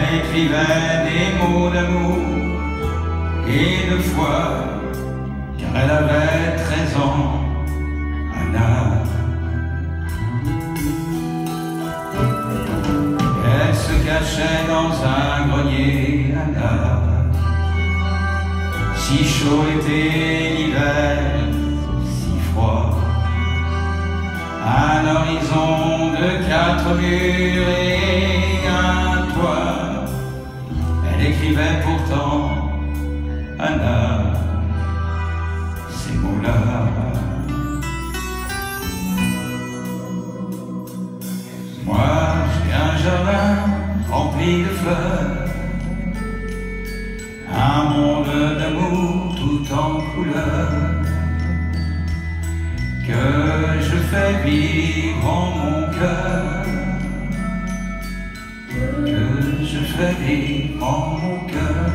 Elle écrivait des mots d'amour et de foi, car elle avait 13 ans, Anna. Elle se cachait dans un grenier, Anna. Si chaud était l'hiver, si froid. Un horizon de 4 murs et un toit. Elle écrivait pourtant, Anna, ces mots-là. Moi, j'ai un jardin rempli de fleurs, un monde d'amour tout en couleurs, que je fais vivre en mon cœur, que je fais vivre en mon cœur.